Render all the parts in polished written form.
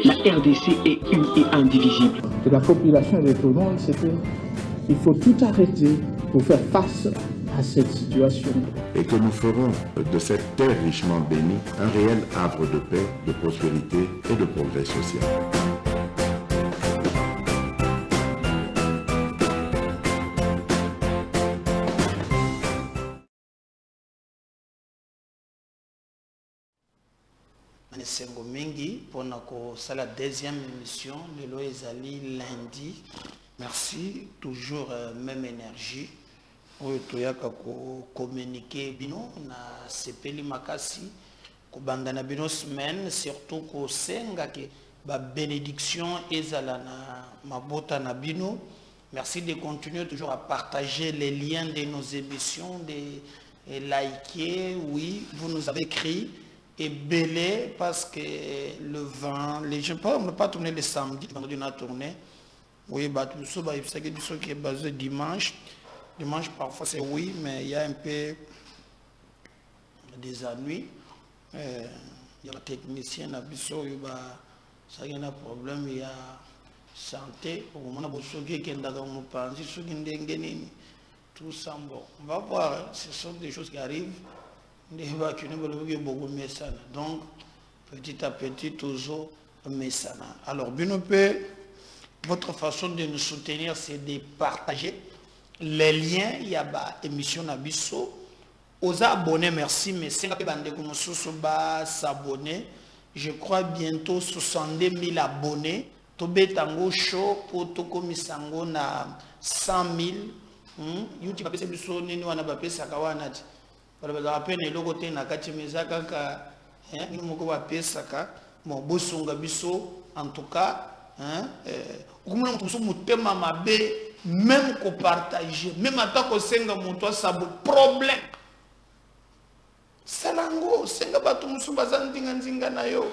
la RDC est une et indivisible. Et la population de tout le monde, c'est qu'il faut tout arrêter pour faire face à cette situation. Et que nous ferons de cette terre richement bénie un réel havre de paix, de prospérité et de progrès social. Sengo mingi pour la deuxième émission le Loezali lundi. Merci, toujours même énergie. Oyo toyaka ko communiquer bino na sepeli makasi ko bandana bino semaine, surtout ko senga ke ba bénédiction ezala na mabota na bino. Merci de continuer toujours à partager les liens de nos émissions, de liker. Oui, vous nous avez écrit et belé parce que le 20, les gens on ne peut pas tourner le samedi, vendredi on a tourné. Oui, bah tout ça, c'est que ceux qui est basé dimanche. Dimanche parfois c'est oui, mais il y a un peu des ennuis. Il y a un technicien à Bissau, ça y a un problème, il y a santé. Au moment où ceux qui sont tout ça, bon, on va voir, hein. Ce sont des choses qui arrivent. Donc, petit à petit, toujours Messana. Alors, votre façon de nous soutenir, c'est de partager les liens. Il y a une émission Nabiso. Aux abonnés, merci, mais c'est s'abonner. Je crois bientôt 62 000 abonnés. Tobé Tango Show pour Toko Misango na 100 000. YouTube a fait ça, ni nous on a pas ça kawanati. Parce que après les logotés na kachimeza kaka, ni moko ba pesa ka, mo bosunga biso en tout cas, comme on trouve mutema mabe, même qu'on partage, même en tant que senga mon toi ça problème. Salango, senga batu musu bazandinga nzinga na yo,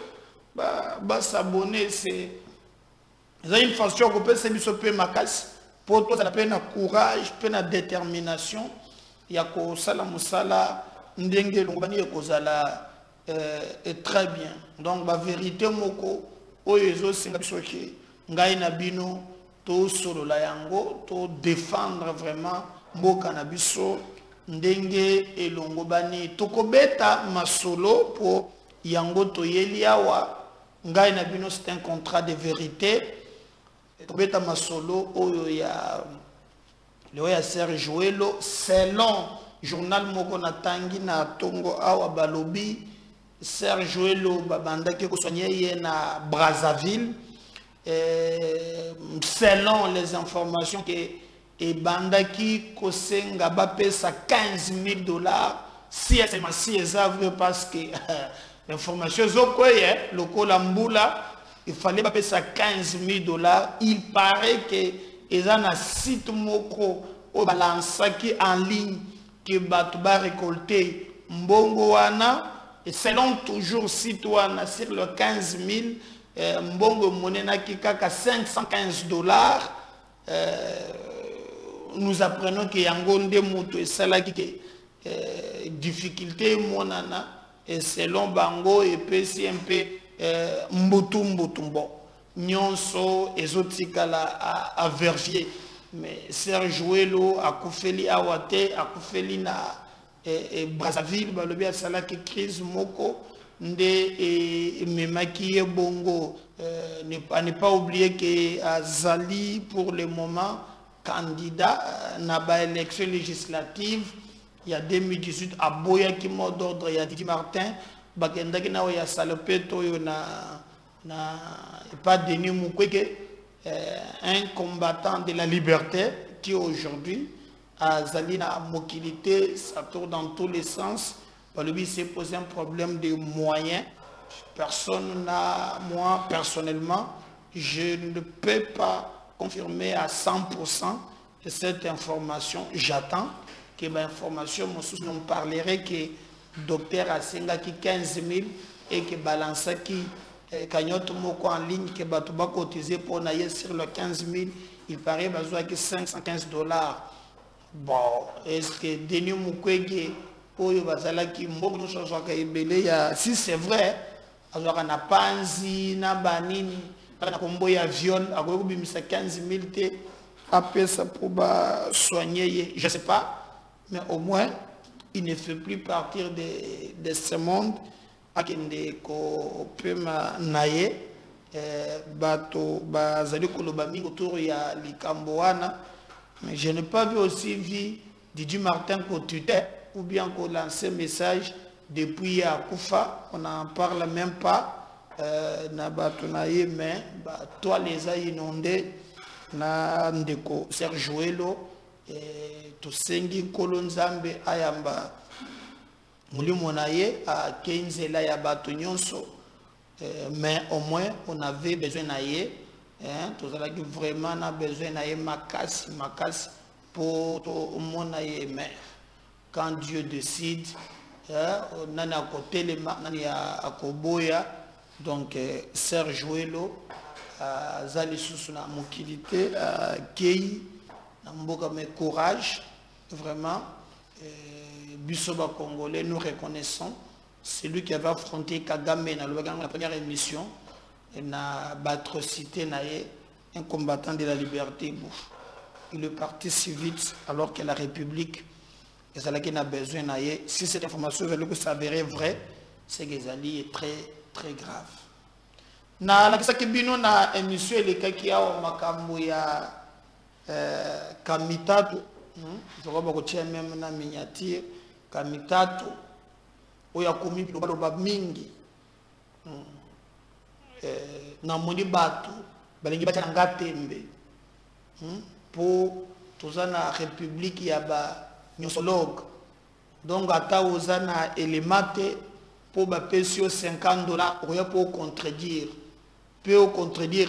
ba s'abonner c'est une façon qu'on peut se bisoper makas pour toi ça peine courage, peine détermination. Yako sala musala ndenge longobani kozala est très bien. Donc la vérité moko oyezo singa bisoki ngai na bino to solo la yango to défendre vraiment mboka na biso ndenge elongobani tokobeta masolo pour yango to yeliawa ngai na bino c'est un contrat de vérité tokobeta masolo oyo ya Léoya Serge Joëlo, selon journal Moko Natangi na Tongo Awa Balobi, Serge Joëlo Babanda qui soigné na Brazzaville, selon les informations que Banda qui kosenga bapé sa 15 000 $, si c'est parce que l'information zokoye, le Kolambula, il fallait bapé sa 15 000 $, il paraît que ils ont un site moko au balance qui en ligne que Batouba récolté mbongo wana et selon toujours site wana sur le 15 000 mbongo monena qui kaka 515 $. Nous apprenons que yangonde moto et cela qui difficulté monana et selon bango et PCMP mbutumbo nyonso ezotikala à Verviers mais Serge Joëlo a koufeli awate a koufeli na Brazzaville balobi asala ki crise moko nde memaki bongo ne pas oublier que Azali pour le moment candidat na ba élection législative il y a 2018 à Boya qui mot d'ordre il y a Didi Martin bakendaki na ya salopeto yo na pas Denis Mukwege, un combattant de la liberté qui aujourd'hui a Zalina mobilité, ça tourne dans tous les sens. Lui s'est posé un problème de moyens. Personne n'a, moi personnellement, je ne peux pas confirmer à 100% cette information. J'attends que l'information me parlerait que docteur Asenga qui 15 000 et que Balança qui cagnotte moko en ligne que Batouba cotisé pour naïe sur le 15 000, il paraît besoin que 515 $. Bon, est-ce que Denis Mukwege, si c'est vrai, azwaka na panzi na banini na kombo ya viol akoki kobimisa 15 000 te apesa pour soigner ye. Je sais pas, mais au moins il ne fait plus partir de ce monde akende ko pema naye bato bazali koloba mingi autour ya likambo wana. Mais je n'ai pas vu aussi Didi Martin Kotute ou bien qu'on lance un message depuis à Koufa, on n'en parle même pas. Mais toi les a inondés, na ndeko Serge Welo, to sengi kolonzambe ayamba mulimonaye à 15 la ya bato nyonso, mais au moins on avait besoin naye. Tout ça qui vraiment a besoin d'aller makasi pour tout le monde. Mais quand Dieu décide, on a à côté les à Koboya, donc Serge Welo, Zali Sousuna Mokilité, Kei, Namboka mais courage, vraiment, Bissoba Congolais, nous reconnaissons, c'est lui qui avait affronté Kagame dans la première émission. Na atrocité un combattant de la liberté. Il est parti si vite alors que la République et ça qui n'a besoin si cette information veut s'avérer vraie, c'est que Zali est très très grave. Na la kisa kibino na émission le kaki ya makambo ya Kamitatu, je crois que tu même na miniature Kamitatu oya komi baloba mingi. Na moni batu balingi bacha nga tembe pour toza na république ya ba nyosologue donc ata oza na élémate pour ba pesio $50 oya pour contredire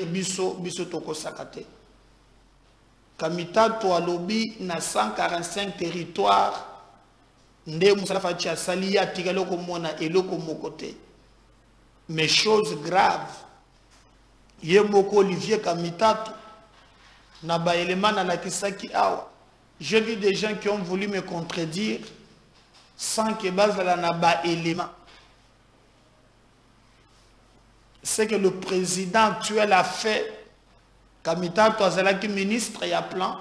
biso toko sakate. Kamitatu alobi na 145 territoires nde musala fachi asali ya tigalo ko mona eloko mokote. Mais chose grave, Yemoko Olivier Kamitatu, Naba Elemana Lakisaki Awa. J'ai vu des gens qui ont voulu me contredire sans que base la Naba Elema. C'est que le président actuel a fait. Kamitatu Azalaki ministre et à plan.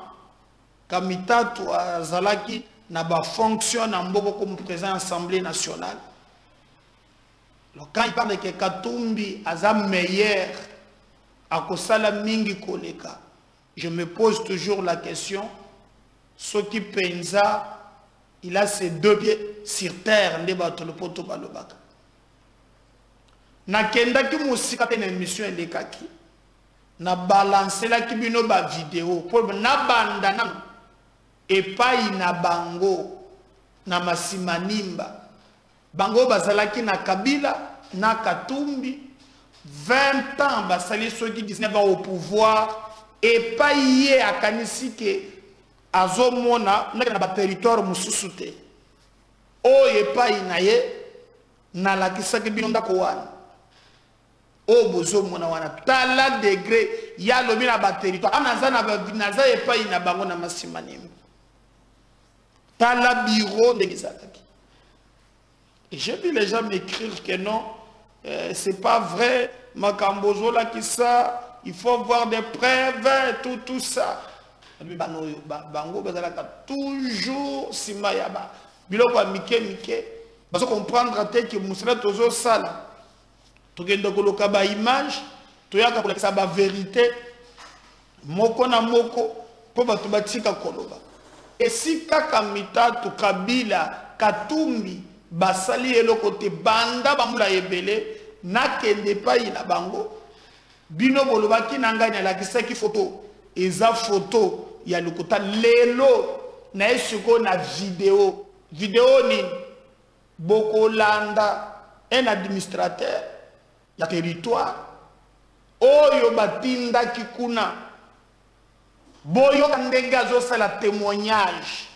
Kamitatu Azalaki Naba fonctionne en beaucoup comme président de l'Assemblée nationale. Donc, quand il parle que Katumbi a meilleur à Kosala Mingi Koleka, je me pose toujours la question, ce qui pensa, il a ses deux pieds sur terre, ne bato le poto balobaka. Na kenda ki musika te na émission elekaki, na balancer la kibino ba vidéo, pour na banda na epai na bango, na masimanimba. Bango bazalaki na Kabila, na Katumbi, 20 ans, basali soki 19 ans au pouvoir, et pas hier à Kanisike, à Zomona, na ba territoire mususute. O et pas inaye, na la kisaki binonda kowana. O bozo mona wana. Tala degré, ya lobi na ba territoire. Anaza na ba vinaza et pas ina bango na masimanimba. Tala bureau de Gizakaki. Et j'ai vu les gens m'écrire que non, c'est pas vrai, Makambozo là qui ça, il faut voir des preuves, tout ça. Bango bazalaka toujours simayaba. Biloko a mike. Parce qu'on comprendre que Moussala tozo sala. Togenda koloka ba image, toyaka koleka sa ba vérité. Moko na moko, po batu batika koloba. Et si Kamitatu Kabila Katumbi basali elokote banda bamula ebele nakende pa ina bango bino bolobaki nanganya la kisaki photo eza photo ya lokota lelo na esiko na vidéo ni bokolanda un administrateur ya territoire oyo batinda kikuna boyo kandenga zo sala témoignage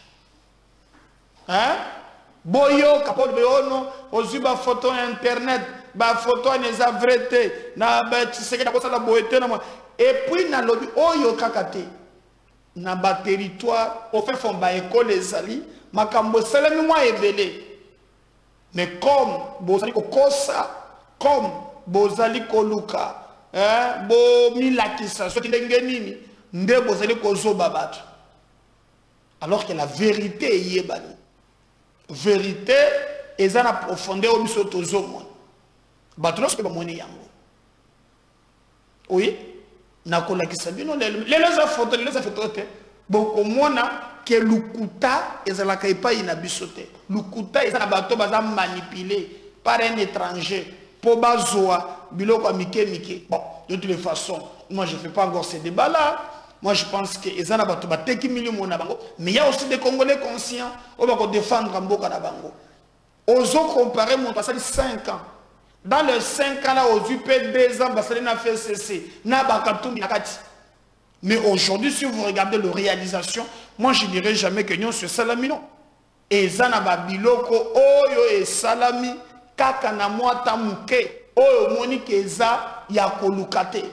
boyo kapol beono ozuba photo internet ba photo neza vrete na ba tseke na kosala boete na et puis na lobi oyo kakate na ba territoire au fait fond ba école ezali makambo salami moi ebele mais comme bozali ko kosa comme bozali koluka bo milakisa soki ndenge nini nde bozali kozoba bato alors que la vérité est yebani vérité eza na profondeur o biso tozomona bato lorsque bamoni yango oui nakolakisa bino lelo eza photo te bokomona ke lukuta ezalaka epai na biso te lukuta eza na bato baza manipulé par un étranger pour bazoa biloko mike. Bon, de toutes les façons, moi je ne fais pas encore ces débats-là. Moi je pense que ezana bato bateki millions na bango, mais il y a aussi des Congolais conscients qui vont défendre mboka na bango. Ozo comparer mon passage 5 ans. Dans les 5 ans là, aux UP 2 ans, basali na fait cesser, na bakatumbi nakati. Mais aujourd'hui, si vous regardez la réalisation, moi je ne dirais jamais que nous sommes salami non. Ezana babiloko oyo e salami kaka na mwata muke oyo moni keza ya kolukate.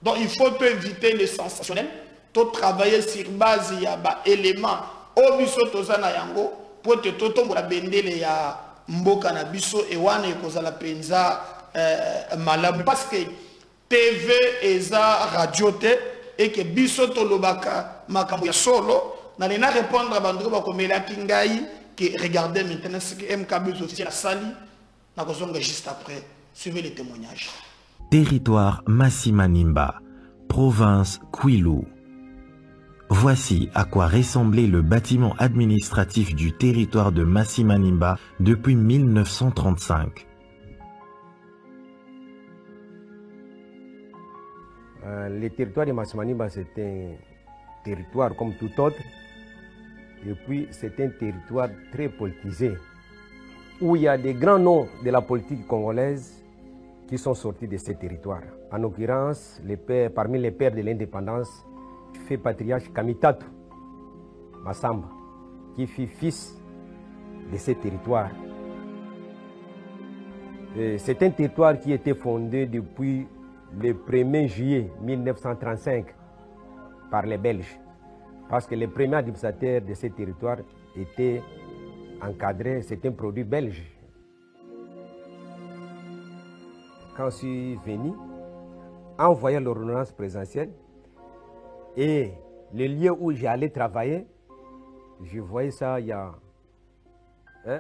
Donc il faut éviter le sensationnel, tout travailler sur base ya ba éléments au biso tozana yango pour te totombo la bendele ya mboka na biso e wana ekozala penza malamu parce que TV eza radio te et que biso tolobaka makambo ya solo na lena répondre à bandeko ba komela kingai que regardez maintenant ce que MKB officiel a sali na kozonga juste après. Suivez les témoignages. Territoire Masimanimba, province Kwilu. Voici à quoi ressemblait le bâtiment administratif du territoire de Masimanimba depuis 1935. Le territoire de Masimanimba, c'est un territoire comme tout autre. Et puis, c'est un territoire très politisé, où il y a des grands noms de la politique congolaise qui sont sortis de ces territoires. En l'occurrence, parmi les pères de l'indépendance, fait patriarche Kamitatu Massamba, qui fut fils de ces territoires. C'est un territoire qui était fondé depuis le 1er juillet 1935 par les Belges, parce que les premiers administrateurs de ces territoires étaient encadrés, c'est un produit belge. Quand je suis venu, en voyant l'ordonnance présidentielle et le lieu où j'allais travailler, je voyais ça,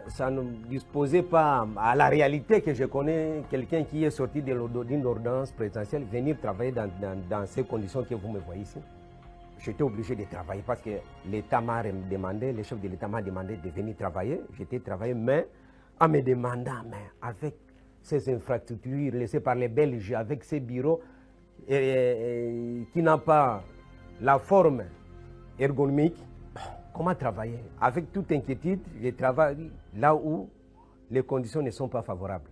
ça ne disposait pas à la réalité que je connais quelqu'un qui est sorti d'une ordonnance présidentielle, venir travailler dans ces conditions que vous me voyez ici. J'étais obligé de travailler parce que l'État m'a demandé, le chef de l'État m'a demandé de venir travailler. J'étais travaillé, mais en me demandant, mais avec ces infrastructures laissées par les Belges, avec ces bureaux qui n'ont pas la forme ergonomique, comment travailler? Avec toute inquiétude, je travaille là où les conditions ne sont pas favorables.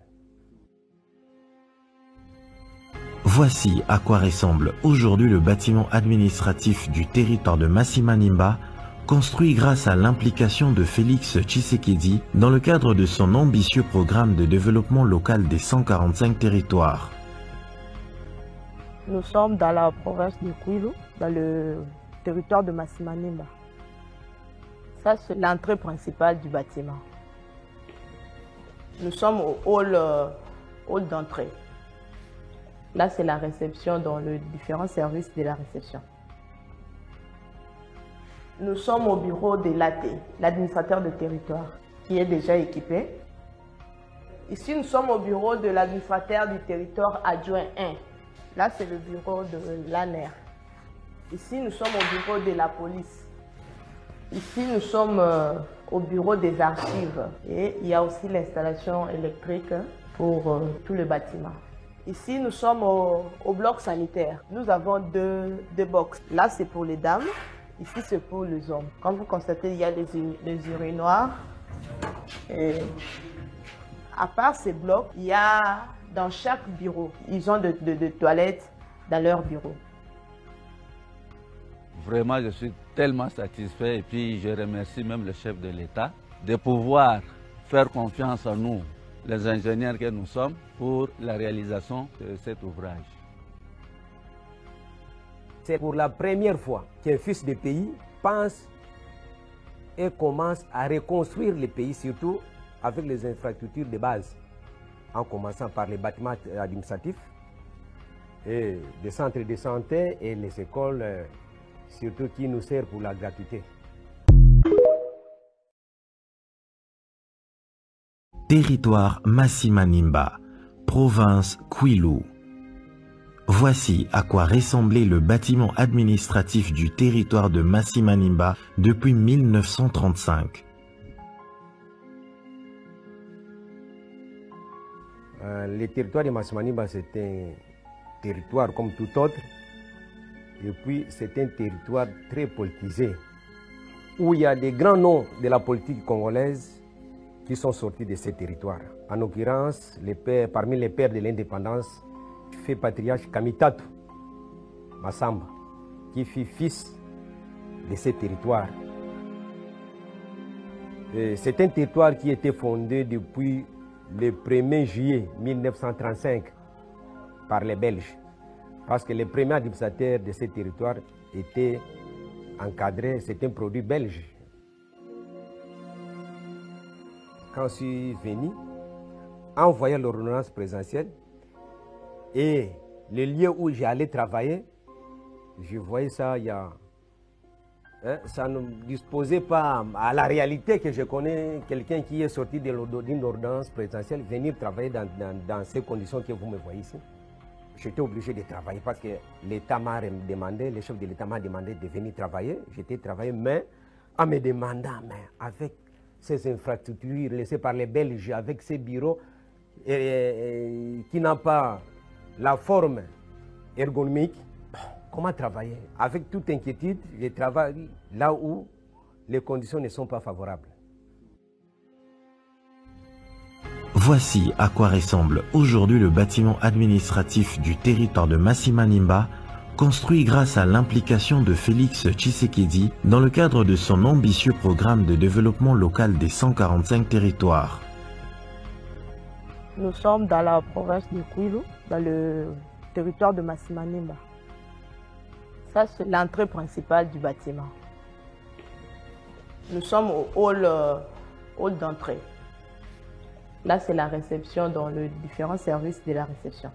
Voici à quoi ressemble aujourd'hui le bâtiment administratif du territoire de Masimanimba, construit grâce à l'implication de Félix Tshisekedi dans le cadre de son ambitieux programme de développement local des 145 territoires. Nous sommes dans la province de Kwilu, dans le territoire de Masimanimba. Ça, c'est l'entrée principale du bâtiment. Nous sommes au hall d'entrée. Là, c'est la réception dans les différents services de la réception. Nous sommes au bureau de l'AT, l'administrateur de territoire, qui est déjà équipé. Ici, nous sommes au bureau de l'administrateur du territoire adjoint 1. Là, c'est le bureau de l'ANER. Ici, nous sommes au bureau de la police. Ici, nous sommes au bureau des archives. Et il y a aussi l'installation électrique pour tout le bâtiment. Ici, nous sommes au bloc sanitaire. Nous avons deux box. Là, c'est pour les dames. Ici, c'est pour les hommes. Comme vous constatez, il y a les urinoirs. Et à part ces blocs, il y a dans chaque bureau, ils ont de toilettes dans leur bureau. Vraiment, je suis tellement satisfait et puis je remercie même le chef de l'État de pouvoir faire confiance en nous, les ingénieurs que nous sommes, pour la réalisation de cet ouvrage. C'est pour la première fois qu'un fils de pays pense et commence à reconstruire le pays, surtout avec les infrastructures de base. en commençant par les bâtiments administratifs, et des centres de santé et les écoles, surtout qui nous servent pour la gratuité. Territoire Massimanimba, province Kwilu. Voici à quoi ressemblait le bâtiment administratif du territoire de Massimanimba depuis 1935. Le territoire de Massimanimba, c'est un territoire comme tout autre, et puis c'est un territoire très politisé, où il y a des grands noms de la politique congolaise qui sont sortis de ces territoires. En l'occurrence, parmi les pères de l'indépendance, fait patriarche Kamitatu Massamba, qui fut fils de ces territoires. C'est un territoire qui était fondé depuis le 1er juillet 1935 par les Belges, parce que les premiers administrateurs de ces territoires étaient encadrés, c'est un produit belge. Quand je suis venu, en voyant l'ordonnance présidentielle et le lieu où j'allais travailler, je voyais ça, ça ne disposait pas à la réalité que je connais quelqu'un qui est sorti d'une ordonnance présidentielle, venir travailler dans ces conditions que vous me voyez ici. J'étais obligé de travailler parce que l'État m'a demandé, le chef de l'État m'a demandé de venir travailler. J'étais travaillé, mais en me demandant, mais avec ces infrastructures laissées par les Belges, avec ces bureaux qui n'ont pas la forme ergonomique, comment travailler? Avec toute inquiétude, je travaille là où les conditions ne sont pas favorables. Voici à quoi ressemble aujourd'hui le bâtiment administratif du territoire de Massimanimba, construit grâce à l'implication de Félix Tshisekedi dans le cadre de son ambitieux programme de développement local des 145 territoires. Nous sommes dans la province de Kwilu, dans le territoire de Massimanimba. Ça, c'est l'entrée principale du bâtiment. Nous sommes au hall d'entrée. Là, c'est la réception dans les différents services de la réception.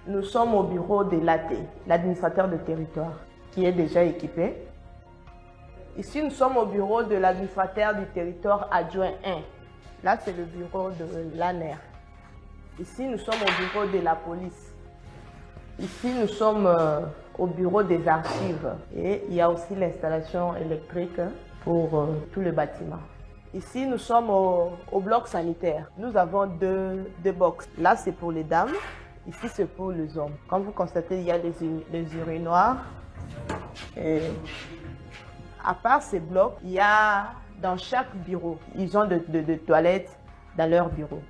Nous sommes au bureau de l'AT, l'administrateur de territoire, qui est déjà équipé. Ici, nous sommes au bureau de l'administrateur du territoire adjoint 1. Là, c'est le bureau de l'ANER. Ici, nous sommes au bureau de la police. Ici, nous sommes au bureau des archives. Et il y a aussi l'installation électrique pour tout le bâtiment. Ici, nous sommes au bloc sanitaire. Nous avons deux box. Là, c'est pour les dames. Ici, c'est pour les hommes. Comme vous constatez, il y a les urinoirs. Et à part ces blocs, il y a dans chaque bureau, ils ont de toilettes dans leur bureau.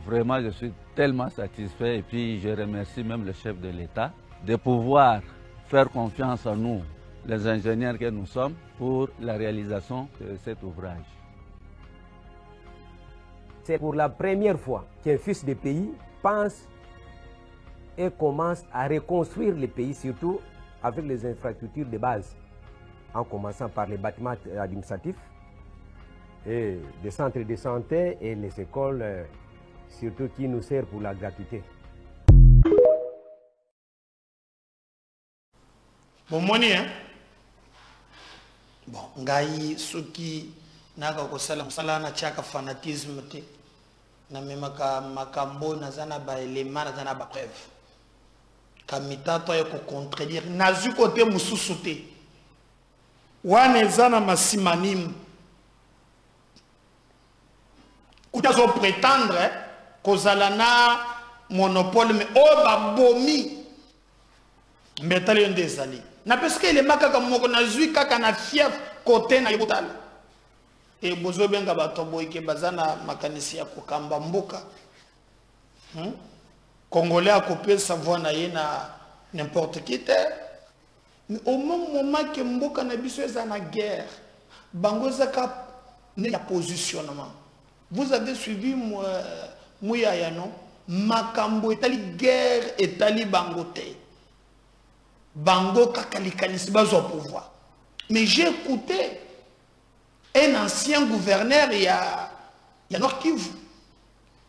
Vraiment, je suis tellement satisfait et puis je remercie même le chef de l'État de pouvoir faire confiance en nous, les ingénieurs que nous sommes, pour la réalisation de cet ouvrage. C'est pour la première fois qu'un fils de pays pense et commence à reconstruire le pays, surtout avec les infrastructures de base, en commençant par les bâtiments administratifs, et des centres de santé et les écoles, surtout qui nous servent pour la gratuité. Bon, moni, hein? Bon, ngai soki naka ko sala na chaka fanatisme te na memaka makambo na zana ba elema na zana ba preuve kamitato ya ko contredire nazu côté mususu te wana zana Massimanimba utazo prétendre kozala na monopole mais o ba bomi mbetali ndezali na parce que les makaka moko na zui kaka na fief côté na yebotala et bozo benga batoboy ke bazana makanisi ya kokamba mboka congolais a copié sa voix na yena n'importe qui te mais au même moment que mboka na biso eza na guerre bango zaka ne ya positionnement vous avez suivi Mouyaya non makambo etali guerre etali bango te bango kakalikalisi bazo pouvoir mais j'ai écouté un ancien gouverneur il y a Nord Kivu.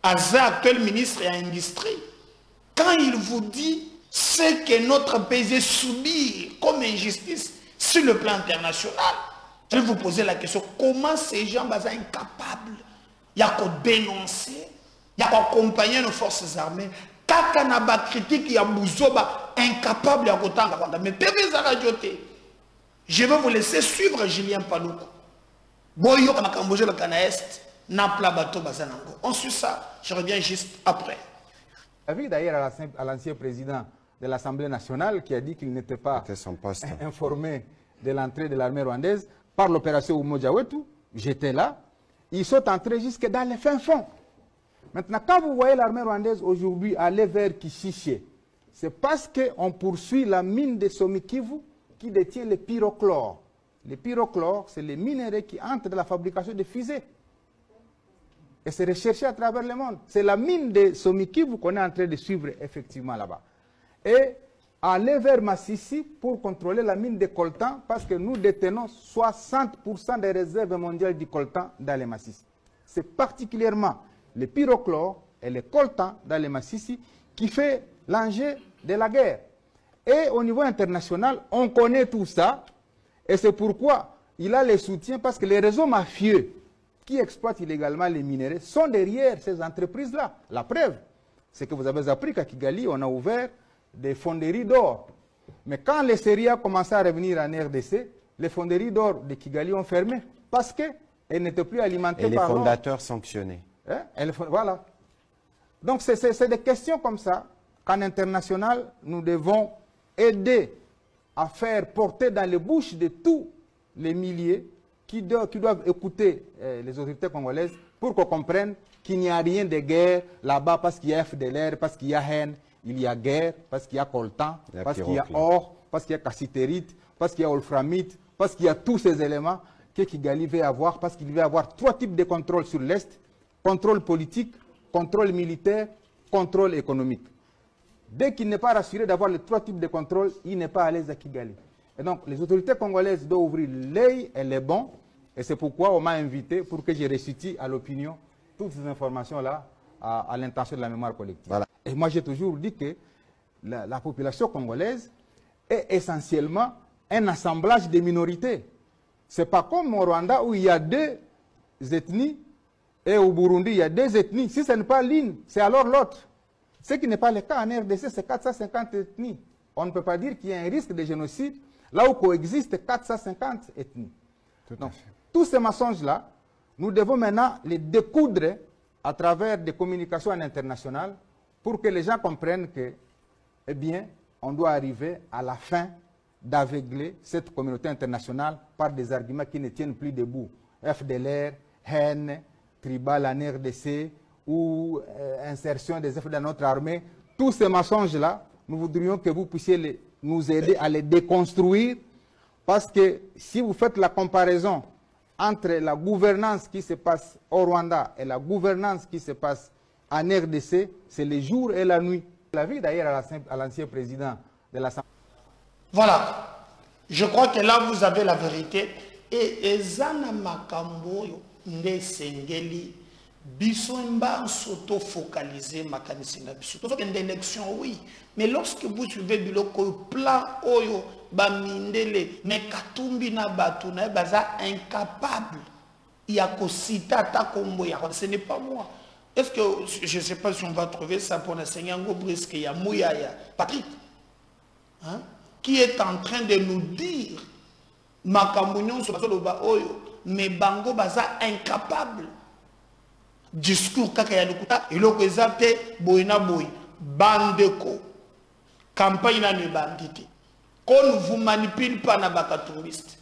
Aza, actuel ministre et industrie, quand il vous dit ce que notre pays subit comme injustice sur le plan international, je vais vous poser la question, comment ces gens sont incapables? Il y a qu'à dénoncer, il y a qu'à accompagner nos forces armées. Kakanaba critique, il y a Bouzoba incapable à côté. Mais je vais vous laisser suivre Julien Paloukou. Boyo na Cambodge le Canaest, Napla Bato Bazanango. On suit ça, je reviens juste après. Avis d'ailleurs à l'ancien président de l'Assemblée nationale qui a dit qu'il n'était pas informé de l'entrée de l'armée rwandaise par l'opération Umoja Wetu. J'étais là. Ils sont entrés jusque dans les fins fonds. Maintenant, quand vous voyez l'armée rwandaise aujourd'hui aller vers Kishiché, c'est parce qu'on poursuit la mine de Somikivu qui détient le pyrochlore. Le pyrochlore, c'est les minéraux qui entrent dans la fabrication de fusées. Et c'est recherché à travers le monde. C'est la mine de Somikivu qu'on est en train de suivre effectivement là-bas. Et aller vers Massissi pour contrôler la mine de coltan parce que nous détenons 60% des réserves mondiales du coltan dans les Massissi. C'est particulièrement le pyrochlore et le coltan dans les Massissi qui fait l'enjeu de la guerre. Et au niveau international, on connaît tout ça et c'est pourquoi il a le soutien parce que les réseaux mafieux qui exploitent illégalement les minéraux sont derrière ces entreprises-là. La preuve, c'est que vous avez appris qu'à Kigali, on a ouvert des fonderies d'or. Mais quand les séries ont commencé à revenir en RDC, les fonderies d'or de Kigali ont fermé parce qu'elles n'étaient plus alimentées par l'or. Et les fondateurs sanctionnés. Hein? Voilà. Donc c'est des questions comme ça qu'en international, nous devons aider à faire porter dans les bouches de tous les milliers qui doivent écouter les autorités congolaises pour qu'on comprenne qu'il n'y a rien de guerre là-bas parce qu'il y a FDLR, parce qu'il y a haine. Il y a guerre, parce qu'il y a coltan, parce qu'il y a or, parce qu'il y a cassitérite, parce qu'il y a wolframite, parce qu'il y a tous ces éléments que Kigali veut avoir, parce qu'il veut avoir 3 types de contrôle sur l'Est, contrôle politique, contrôle militaire, contrôle économique. Dès qu'il n'est pas rassuré d'avoir les 3 types de contrôle, il n'est pas à l'aise à Kigali. Et donc, les autorités congolaises doivent ouvrir l'œil et les bons, et c'est pourquoi on m'a invité pour que je restitue à l'opinion toutes ces informations-là à l'intention de la mémoire collective. Voilà. Et moi, j'ai toujours dit que la population congolaise est essentiellement un assemblage de minorités. Ce n'est pas comme au Rwanda où il y a 2 ethnies et au Burundi, il y a 2 ethnies. Si ce n'est pas l'une, c'est alors l'autre. Ce qui n'est pas le cas en RDC, c'est 450 ethnies. On ne peut pas dire qu'il y a un risque de génocide là où coexistent 450 ethnies. Donc, tous ces mensonges-là, nous devons maintenant les découdre à travers des communications internationales pour que les gens comprennent que, eh bien, on doit arriver à la fin d'aveugler cette communauté internationale par des arguments qui ne tiennent plus debout. FDLR, haine, tribal en RDC ou insertion des effets dans notre armée. Tous ces mensonges-là, nous voudrions que vous puissiez nous aider à les déconstruire parce que si vous faites la comparaison entre la gouvernance qui se passe au Rwanda et la gouvernance qui se passe en RDC, c'est le jour et la nuit. La vie d'ailleurs à l'ancien président de l'Assemblée. Voilà. Je crois que là, vous avez la vérité. Et Ezana Makambo Nde Sengeli, Bissomba s'auto-focaliser Makanisina Bissou. Tout une élection, oui. Mais lorsque vous suivez le plan Oyo, Bamindele, Nekatumbi na Batuna, Baza incapable. Il y a Kosita Takombo, ce n'est pas moi. Est-ce que, je ne sais pas si on va trouver ça pour l'enseigner en Brisque, il y a Mouyaya, Patrick, hein, qui est en train de nous dire, Makamounion sur Oyo, mais Bango Baza incapable. Discours Kakayalukuta, et l'Okwezate, Boina Boy, Bandeko, campagne de bandité. Qu'on ne vous manipule pas na bakatouriste.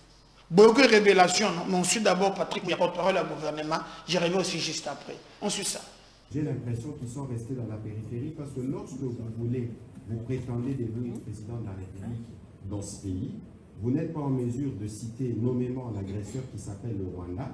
Beaucoup de révélations, mais on suit d'abord Patrick, il porte-parole au gouvernement, j'y reviens aussi juste après. On suit ça. J'ai l'impression qu'ils sont restés dans la périphérie parce que lorsque vous prétendez devenir président de la République dans ce pays, vous n'êtes pas en mesure de citer nommément l'agresseur qui s'appelle le Rwanda.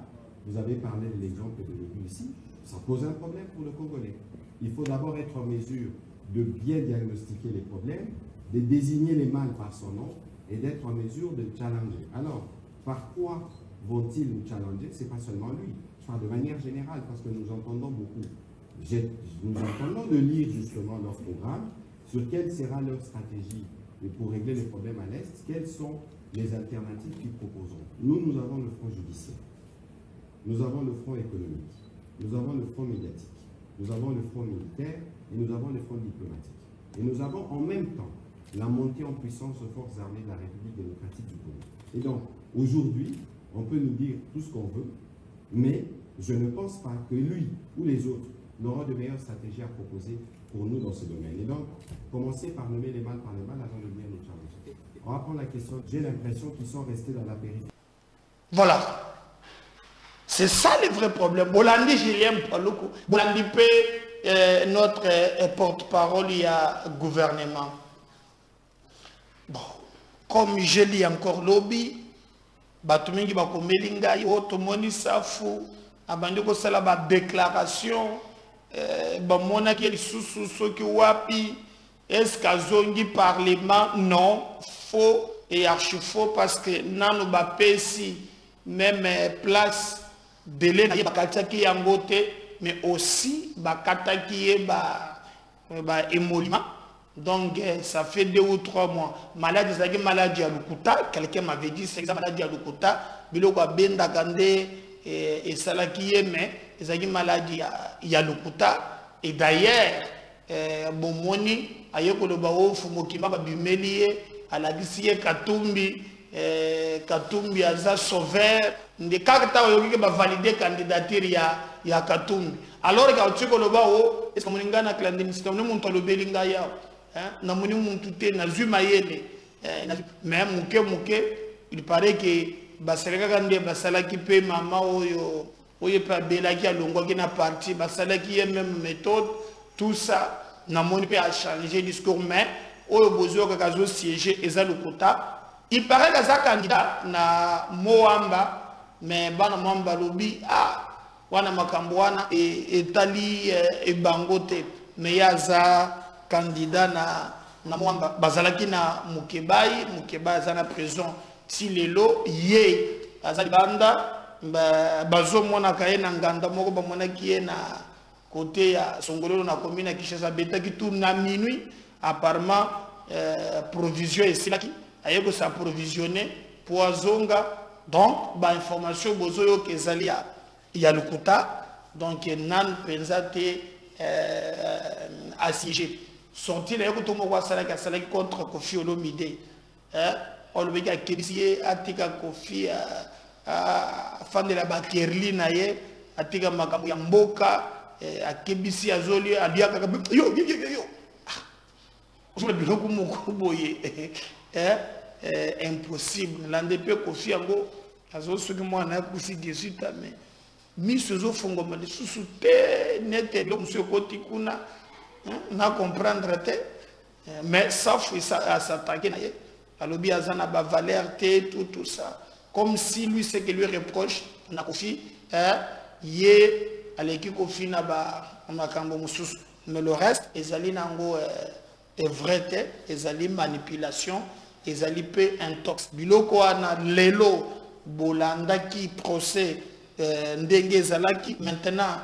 Vous avez parlé de l'exemple de l'Russie. Ça pose un problème pour le Congolais. Il faut d'abord être en mesure de bien diagnostiquer les problèmes, de désigner les mâles par son nom et d'être en mesure de challenger. Alors, par quoi vont-ils nous challenger? Ce n'est pas seulement lui. Je enfin de manière générale, parce que nous entendons beaucoup, nous entendons de lire justement leur programme, sur quelle sera leur stratégie pour régler les problèmes à l'Est, quelles sont les alternatives qu'ils proposeront. Nous avons le front judiciaire, nous avons le front économique, nous avons le front médiatique, nous avons le front militaire et nous avons le front diplomatique. Et nous avons en même temps la montée en puissance aux forces armées de la République démocratique du Congo. Et donc, aujourd'hui, on peut nous dire tout ce qu'on veut, mais je ne pense pas que lui ou les autres n'auront de meilleures stratégies à proposer pour nous dans ce domaine. Et donc, commencer par nommer les mal par les mal avant de bien nous challenger. On va prendre la question. J'ai l'impression qu'ils sont restés dans la périphérie. Voilà. C'est ça le vrai problème. Bolandi, je l'aime pas le coup. Bolandi peut notre porte-parole, il y a gouvernement. Bon, comme je lis encore lobby, Batumingi Bakomelinga, Yotomoni Safu, Abandiko Salaba déclaration, Bamona qui est sous Soki Wapi, est-ce qu'Azongi Parlement? Non, faux et archi faux parce que Nano Bapesi, même place, délai na Bakataki Yangote, mais aussi Bakataki et émolument. Donc, ça fait 2 ou 3 mois. Maladie, c'est une maladie à l'Ukuta. Quelqu'un m'avait dit, c'est une maladie à l'Ukuta. Biloko Benda Gande et Salakiye, mais c'est une maladie à l'Ukuta. Et d'ailleurs, bon moni, ayeko le bao fumokima babimelie, à la Gissie Katumbi, Katumbi Aza Sauveur. Des caractères qui va valider la candidature ya Katumbi. Alors, quand tu le bao, est-ce que mon ingana clandestin, nous montons le belinga yao. Na moni muntute na zumayele mais muke il paraît que basalaka kande basalaki pe mama oyo pa belaki alongwa ki na parti basalaki ye même méthode tout ça na moni pe a changé discours mais oyo bozo ka zo siéger eza le quota il paraît que ça candidat na Moamba mais bana Moamba lobi wana makambo wana etali e bangote mais yaza candidat na mwamba bazalaki na Mukebai azana prison si lelo ye azali banda bazo mona kaye na nganda moko ba mona kiye na côté ya Songololo na commune ya Kinshasa betaki tout na minuit apparemment provision esilaki ayeko sa provisionner poisonga donc ba information bozo yo kezali ya lukuta donc nan pensate assiégé. Sont-ils contre Kofi Olomide? On le veut qu'il Atika Kofi, fan de la Bakerli, Atika Makabuya Mboka, à Kebisi Azoli, à Diaka, yo. Je me impossible. L'ANDP Kofi Ango, Azo Sugmo, on a aussi 18 ans, mais Misozo Fongoma, les sous-soutés, net, l'homme sur Kotikuna. Na comprendre mais sauf à s'attaquer à l'objet azana ba valeur tout ça comme si lui ce que lui reproche na Kofi yé à l'équipe Kofi na ba makambo mususu mais le reste ezali nango est vrai ezali manipulation ezali pe intox biloko ana lelo bolanda qui procès ndenge ezalaki maintenant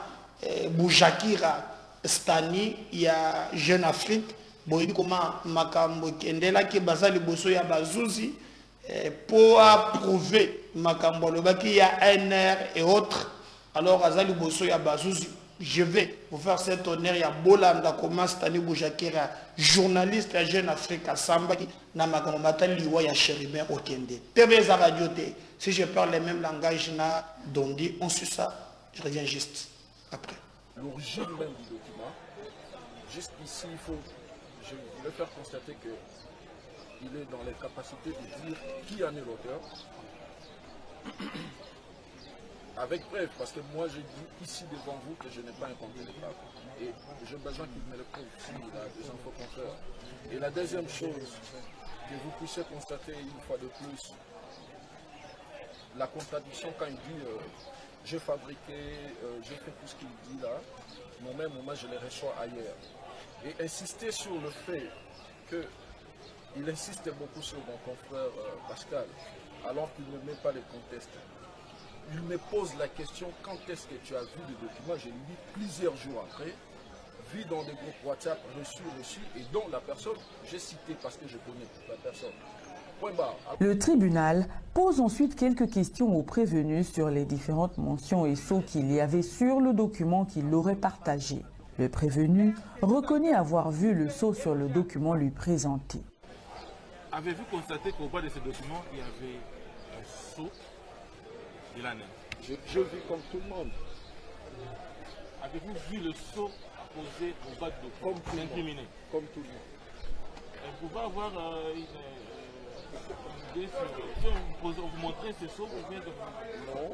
Boujakira Stani, il y a Jeune Afrique, boyi comment makambo kendela ki bazali boso ya bazuzi pour approuver makambo le baki ya NR et autres. Alors azali boso ya bazuzi, je vais vous faire cet honneur ya Bolanda comment Stani Boujakira journaliste à Jeune Afrique à Sambaki na makambo matali liwa ya Chéribin Okende. TV za radio te. Si je parle le même langage na Dondi, on suit ça. Je reviens juste après. L'origine même du document, juste ici, je vais faire constater qu'il est dans les capacités de dire qui en est l'auteur, avec preuve, parce que moi je dis ici devant vous que je n'ai pas inventé les pages, et j'ai besoin qu'il me le prouve s'il a des infos contraires. Et la deuxième chose, que vous puissiez constater une fois de plus, la contradiction quand il dit j'ai fabriqué, j'ai fait tout ce qu'il dit là, moi-même, moi je les reçois ailleurs. Et insister sur le fait qu'il insiste beaucoup sur mon confrère Pascal, alors qu'il ne met pas les contextes. il me pose la question, quand est-ce que tu as vu le document? Je lui dis plusieurs jours après, vu dans des groupes WhatsApp, reçu, et dont la personne, j'ai cité parce que je connais la personne. Point barre. Le tribunal pose ensuite quelques questions aux prévenus sur les différentes mentions et sceaux qu'il y avait sur le document qu'il aurait partagé. Le prévenu reconnaît avoir vu le sceau sur le document lui présenté. Avez-vous constaté qu'au bas de ce document, il y avait un sceau de l'année? Je vis comme tout le monde. Avez-vous vu le sceau posé au bas du document? Comme incriminé? Comme tout le monde. Vous pouvez avoir une idée sur... Vous montrez ce sceau ou bien... Non,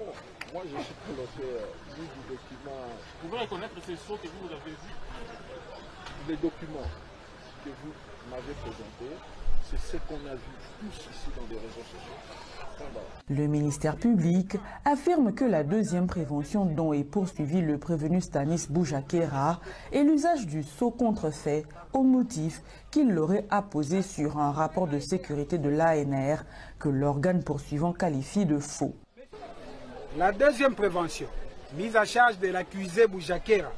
moi je suis pas l'auteur du document. Vous pouvez reconnaître ce sceau que vous avez vu? Les documents que vous m'avez présentés, c'est ce qu'on a vu tous ici dans les réseaux sociaux. Le ministère public affirme que la deuxième prévention dont est poursuivi le prévenu Stanis Boujakera est l'usage du sceau contrefait au motif qu'il l'aurait apposé sur un rapport de sécurité de l'ANR que l'organe poursuivant qualifie de faux. La deuxième prévention, mise à charge de l'accusé Boujakera,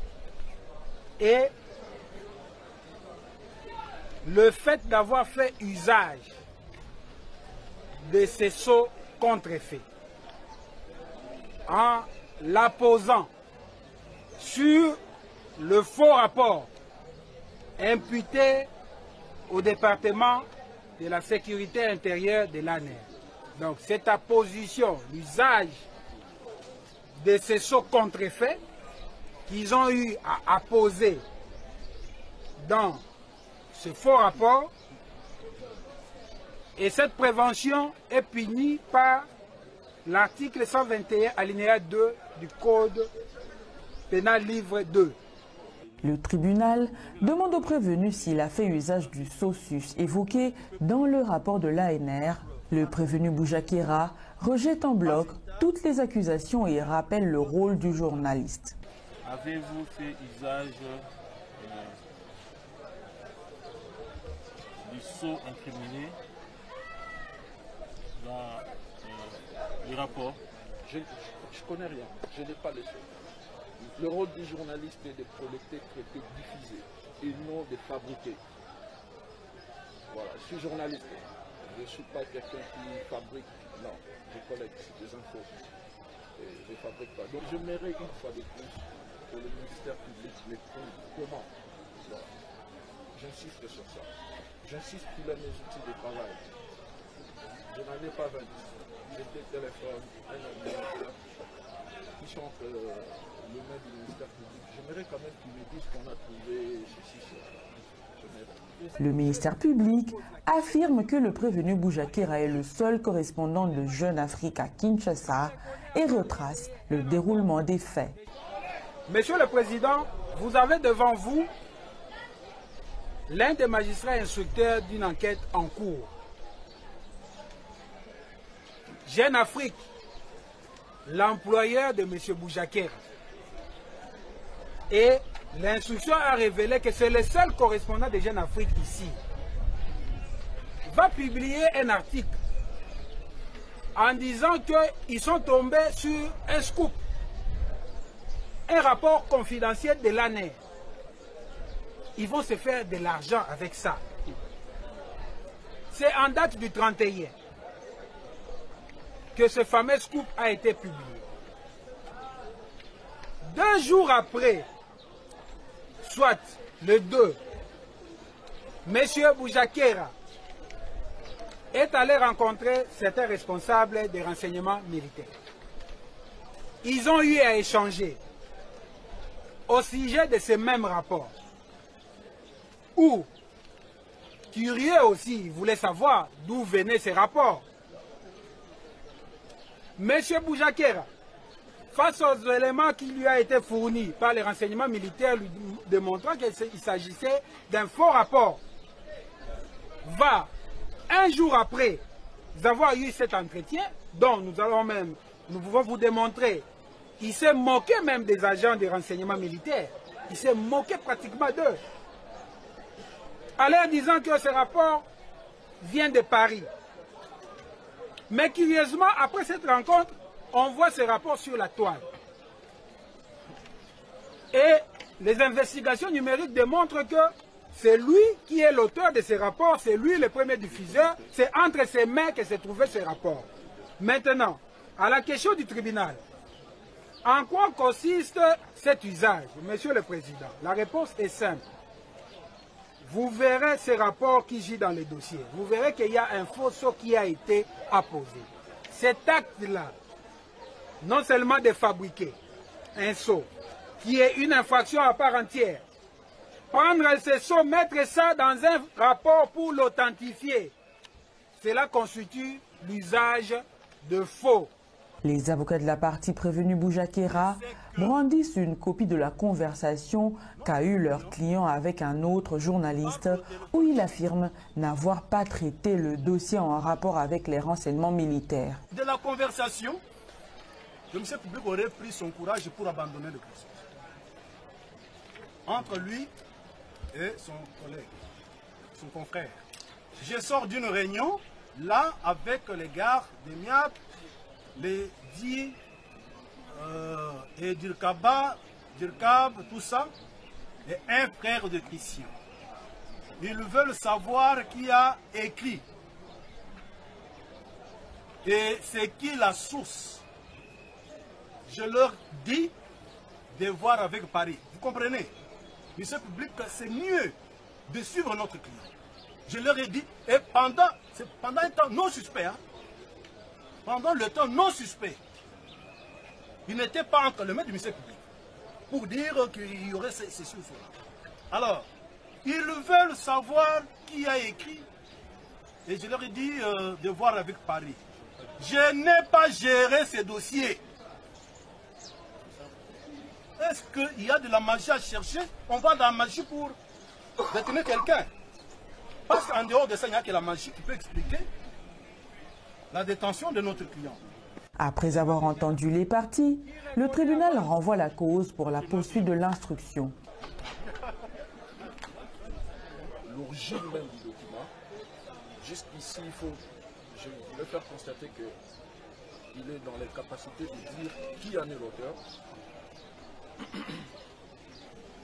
est le fait d'avoir fait usage de ces sceaux contrefaits en l'apposant sur le faux rapport imputé au département de la sécurité intérieure de l'ANR. Donc cette apposition, l'usage de ces sceaux contrefaits qu'ils ont eu à apposer dans ce faux rapport, et cette prévention est punie par l'article 121 alinéa 2 du Code pénal livre 2. Le tribunal demande au prévenu s'il a fait usage du sceau évoqué dans le rapport de l'ANR. Le prévenu Boujakera rejette en bloc toutes les accusations et rappelle le rôle du journaliste. Avez-vous fait usage du sceau incriminé dans le rapport? Je ne connais rien, je n'ai pas les sceaux. Le rôle du journaliste est de collecter, traiter, diffuser et non de fabriquer. Voilà, je suis journaliste. Je ne suis pas quelqu'un qui fabrique. Non, je collecte des infos. Et je ne fabrique pas. Donc j'aimerais une fois de plus que le ministère public les prouve. Comment? Voilà. J'insiste sur ça. J'insiste qu'il a mes outils de travail. Je n'en ai pas 20. J'ai des téléphones, un ordinateur, qui sont entre le main du ministère public. J'aimerais quand même qu'ils me disent qu'on a trouvé ceci, cela. Le ministère public affirme que le prévenu Boujakera est le seul correspondant de Jeune Afrique à Kinshasa et retrace le déroulement des faits. Monsieur le Président, vous avez devant vous l'un des magistrats instructeurs d'une enquête en cours. Jeune Afrique, l'employeur de M. Boujakera. Et l'instruction a révélé que c'est le seul correspondant de Jeune Afrique ici. Va publier un article en disant qu'ils sont tombés sur un scoop, un rapport confidentiel de l'ANR. Ils vont se faire de l'argent avec ça. C'est en date du 31 que ce fameux scoop a été publié. 2 jours après, soit le 2, M. Boujakera est allé rencontrer certains responsables des renseignements militaires. Ils ont eu à échanger au sujet de ce même rapport. Ou, curieux aussi, ils voulaient savoir d'où venaient ces rapports. M. Boujakera, face aux éléments qui lui a été fournis par les renseignements militaires lui démontrant qu'il s'agissait d'un faux rapport, va, un jour après avoir eu cet entretien, dont nous pouvons vous démontrer, il s'est moqué même des agents des renseignements militaires, il s'est moqué pratiquement d'eux, en leur disant que ce rapport vient de Paris. Mais curieusement, après cette rencontre, on voit ces rapports sur la toile. Et les investigations numériques démontrent que c'est lui qui est l'auteur de ces rapports, c'est lui le premier diffuseur, c'est entre ses mains que se trouvaient ces rapports. Maintenant, à la question du tribunal, en quoi consiste cet usage, Monsieur le Président? La réponse est simple. Vous verrez ces rapports qui gît dans les dossiers. Vous verrez qu'il y a un faux sceau qui a été apposé. Cet acte-là, non seulement de fabriquer un sceau, qui est une infraction à part entière, prendre ce sceau, mettre ça dans un rapport pour l'authentifier, cela constitue l'usage de faux. Les avocats de la partie prévenue Boujakera brandissent une copie de la conversation qu'a eue leur client avec un autre journaliste où il affirme n'avoir pas traité le dossier en rapport avec les renseignements militaires. De la conversation, le ministère public aurait pris son courage pour abandonner le procès. Entre lui et son collègue, son confrère. Je sors d'une réunion, là, avec les gars des MIAP, les Di et Dirkab, tout ça, et un frère de Christian. Ils veulent savoir qui a écrit. Et c'est qui la source. Je leur dis de voir avec Paris. Vous comprenez? Monsieur le public, c'est mieux de suivre notre client. Je leur ai dit, et pendant un temps non suspect, hein, pendant le temps non suspect, il n'était pas entre les mains du ministère public pour dire qu'il y aurait ceci ou cela. Alors, ils veulent savoir qui a écrit, et je leur ai dit de voir avec Paris. Je n'ai pas géré ces dossiers. Est-ce qu'il y a de la magie à chercher? On va dans la magie pour détenir quelqu'un. Parce qu'en dehors de ça, il n'y a que la magie qui peut expliquer la détention de notre client. Après avoir entendu les parties, le tribunal renvoie la cause pour la poursuite de l'instruction. L'origine même du document, jusqu'ici, je voulais faire constater qu'il est dans les capacités de dire qui en est l'auteur.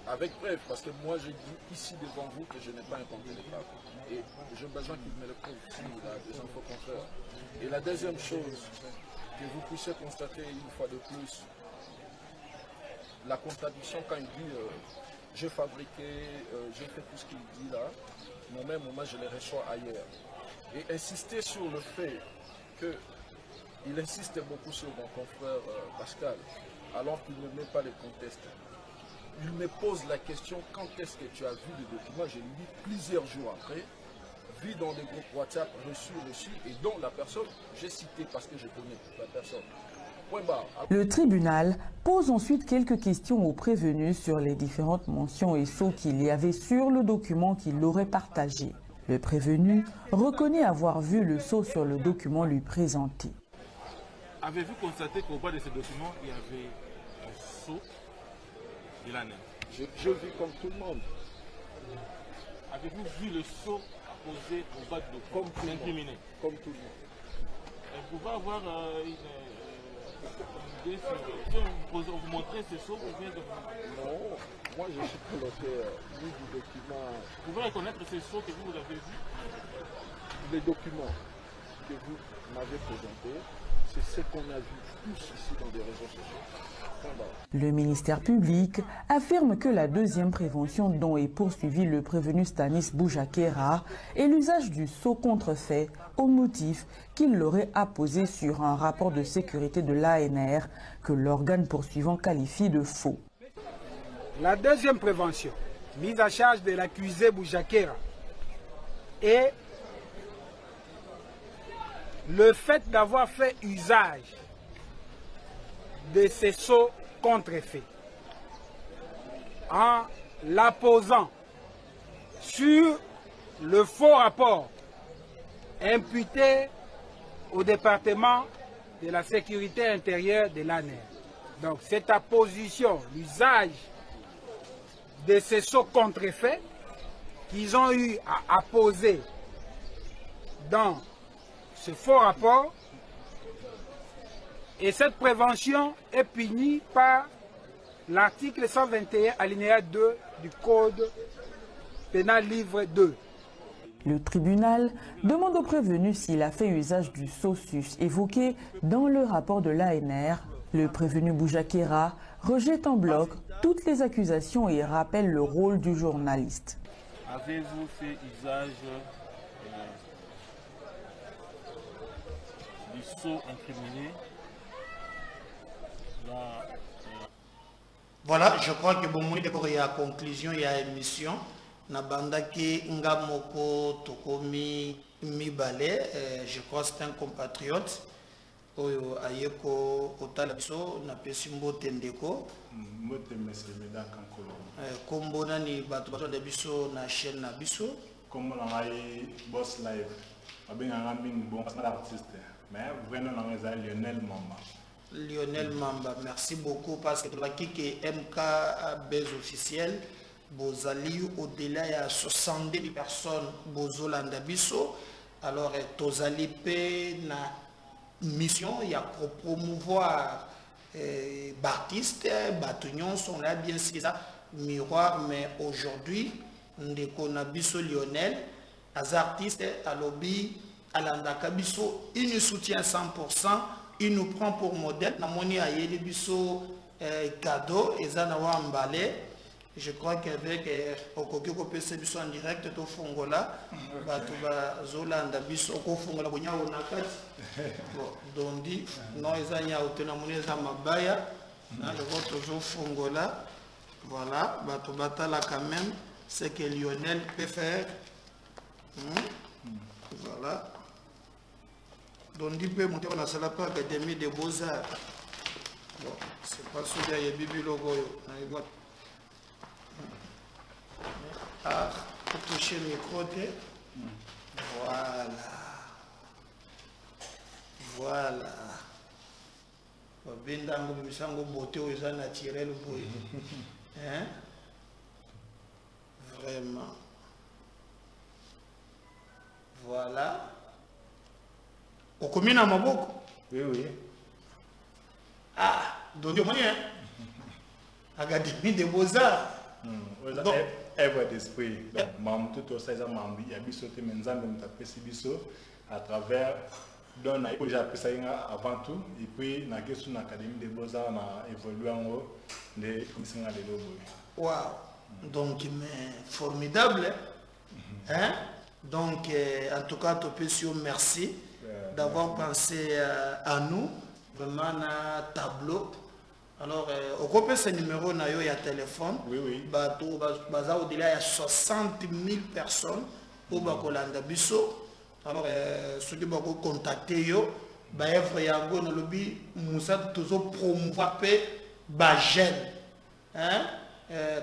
Avec preuve, parce que moi j'ai dit ici devant vous que je n'ai pas inventé les faits. Et j'ai besoin qu'il me le prouve s'il a des infos contraires. Et la deuxième chose, que vous puissiez constater une fois de plus, la contradiction quand il dit j'ai fabriqué, j'ai fait tout ce qu'il dit là, moi-même, je les reçois ailleurs. Et insister sur le fait qu'il insiste beaucoup sur mon confrère Pascal, alors qu'il ne met pas les contextes. Il me pose la question, quand est-ce que tu as vu le document? Je lui dis plusieurs jours après, vu dans des groupes WhatsApp, reçu, et dont la personne, j'ai cité parce que je connais la personne. Point barre. Le tribunal pose ensuite quelques questions aux prévenus sur les différentes mentions et sceaux qu'il y avait sur le document qu'il aurait partagé. Le prévenu reconnaît avoir vu le sceau sur le document lui présenté. Avez-vous constaté qu'au bas de ce document, il y avait un sceau de l'année? J'ai vu comme tout le monde. Avez-vous vu le sceau posé au bas de document incriminé? Comme tout le monde. Vous pouvez avoir une idée sur... Vous montrer ce sceau ou bien de... Non, moi je suis pas l'auteur ni du document. Vous pouvez reconnaître ce sceau que vous avez vu? Les documents que vous m'avez présentés, c'est ce qu'on a vu tous ici dans les réseaux sociaux. Le ministère public affirme que la deuxième prévention dont est poursuivi le prévenu Stanis Boujakera est l'usage du sceau contrefait au motif qu'il l'aurait apposé sur un rapport de sécurité de l'ANR que l'organe poursuivant qualifie de faux. La deuxième prévention, mise à charge de l'accusé Boujakera, est le fait d'avoir fait usage de ces sceaux contrefaits en l'apposant sur le faux rapport imputé au département de la sécurité intérieure de l'ANR. Donc cette apposition, l'usage de ces sceaux contrefaits qu'ils ont eu à apposer dans ce faux rapport Et cette prévention est punie par l'article 121 alinéa 2 du Code pénal livre 2. Le tribunal demande au prévenu s'il a fait usage du SOSUS évoqué dans le rapport de l'ANR. Le prévenu Boujakera rejette en bloc toutes les accusations et rappelle le rôle du journaliste. Avez-vous fait usage du sceau incriminé dans, Voilà, je crois que bon, il y a conclusion, il y a émission. Nabandaki Ngamoko Tokomi Mibale, je crois que c'est un compatriote. Oyo ayeko otalabiso na pesimbo tendeko. Mote monsieur Meda Kankolo. Kombo nani bato de biso na chaîne na biso. Comme on a boss live. Abenga ngambing bon artiste. Mais vraiment on a Lionel Mamba. Lionel Mamba, merci beaucoup parce que tu as qui MK base officiel. Bozali au-delà il y a 70 personnes Bozolanda biso. Alors tozali pe na mission, il y a pour promouvoir Baptiste, Batugnon sont là, bien sûr, ça, miroir, mais aujourd'hui, Ndeko Nabiso Lionel, les artistes, à lobby, à l'Andakabiso, il nous soutient 100%, il nous prend pour modèle, Namoni Ayeli Biso cadeau, et Zanawa Mbale. Je crois qu'avec Okokyo Kopese Biso en direct, au Fongola, Batuba Zolanda Biso, au Fongola, Bonya Onakati. Donc, non, ils ont été nommés à Mabaya, le vote au Fongola. Voilà, Batubata là quand même, c'est que Lionel peut faire. Voilà. Donc, il peut monter dans la salle Académie des Beaux-Arts. Bon, c'est pas celui qui a Bibi Logo. Ah, pour toucher le micro, voilà. Voilà. Bendango bisango beauté aux gens naturels boy. Hein? Vraiment. Voilà. Au commune à Maboko. Oui, oui. Ah, donc il y a Académie des Beaux-Arts. Donc, œuvre d'esprit. Donc, mam tout ça, ils ont mambi, il y a biso te menzambe mtape si biso à travers donc j'ai appris ça avant tout et puis na question l'Académie des Beaux-Arts on a évolué en haut de commission de lobo. Wow. Donc mais formidable hein? Donc en tout cas Topesio merci d'avoir pensé à nous vraiment un tableau. Alors, au coupé ce numéro, il y a téléphone. Oui, oui. Au-delà, il y a 60 000 personnes au Bakolanda Bisso. Alors, ceux qui vont contacter, il y a un lobby, Moussa, toujours promouvoir les jeunes.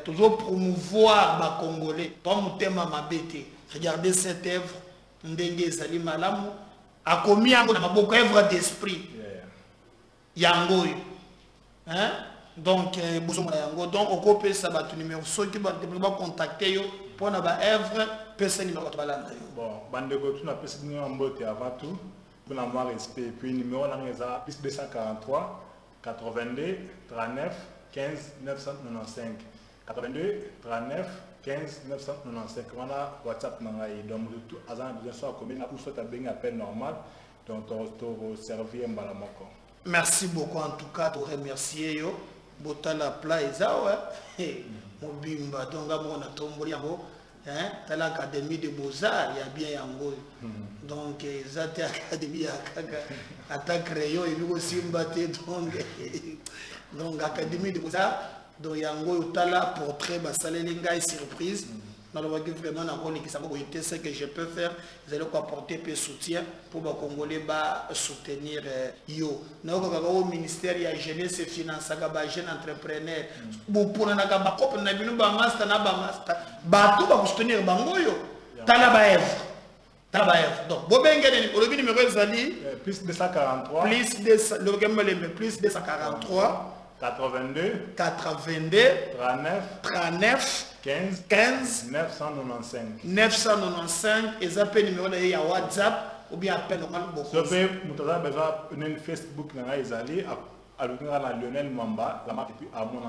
Toujours promouvoir les Congolais. Pas mon thème à ma bête. Regardez cette œuvre, Ndenge Zali Malamu, a commis beaucoup d'œuvres d'esprit. Yangoy. Hein? Donc, au copé, ça va tout numéro. Ceux qui vont contacter pour la œuvre, personne ne va pas l'entendre. Bon, bande de tu n'as pas de numéro en beauté avant tout, pour avoir respect. Puis, numéro, on a plus 243 82 39 15 995. 82 39 15 995. On a WhatsApp, donc, tout, à un besoin soit commun, ou soit un appel normal, donc, tu servir un balamoko. Merci beaucoup en tout cas, pour remercier yo. Botala Plaza, ouais. Mobimba, donc on a tombé yango. Hein? T'as l'Académie des Beaux-Arts, il y a bien yango. Donc, ils ont Académie à ta crayon, et nous aussi mbatté. Donc, Académie des Beaux-Arts, donc yango, t'as la portrait, basalélinga et surprise. Dans le vraiment, ce que je peux faire, vous allez apporter un soutien pour les Congolais soutenir yo. Au ministère, il y a jeunesse et finance, il y a jeunes entrepreneurs. Pour les copes, il y a master, il soutenir bangoyo. Donc, le numéro est plus 243. Plus 243. 82 39 15 995 995 et ça peut numéro de WhatsApp ou bien appel normal beaucoup. Je vais besoin de Facebook, Lionel Mamba, et puis à mon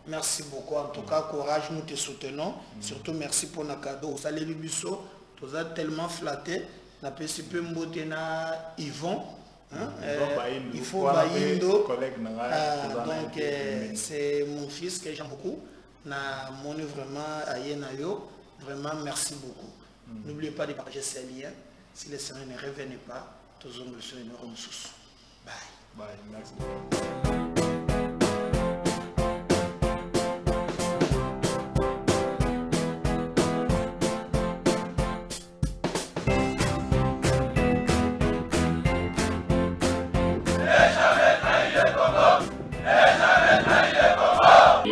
merci beaucoup. En tout cas, courage, nous te soutenons. Surtout, merci pour nos cadeaux. Vous allez le bureau, vous êtes tellement flattés. N'a pas si peu mboté na Yvon. Il faut Bayindo. Donc, c'est mon fils que j'aime beaucoup. Na mon vraiment Ayenayo. Vraiment, merci beaucoup. N'oubliez pas de partager ces liens. Si les Seigneurs ne revenaient pas, tous les hommes le Seigneur nous sous. Bye. Bye. Merci.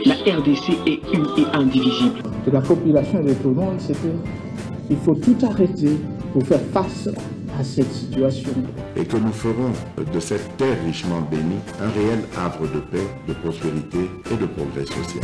La RDC est une et indivisible. Et la population de tout le monde, c'est qu'il faut tout arrêter pour faire face à cette situation. Et que nous ferons de cette terre richement bénie un réel havre de paix, de prospérité et de progrès social.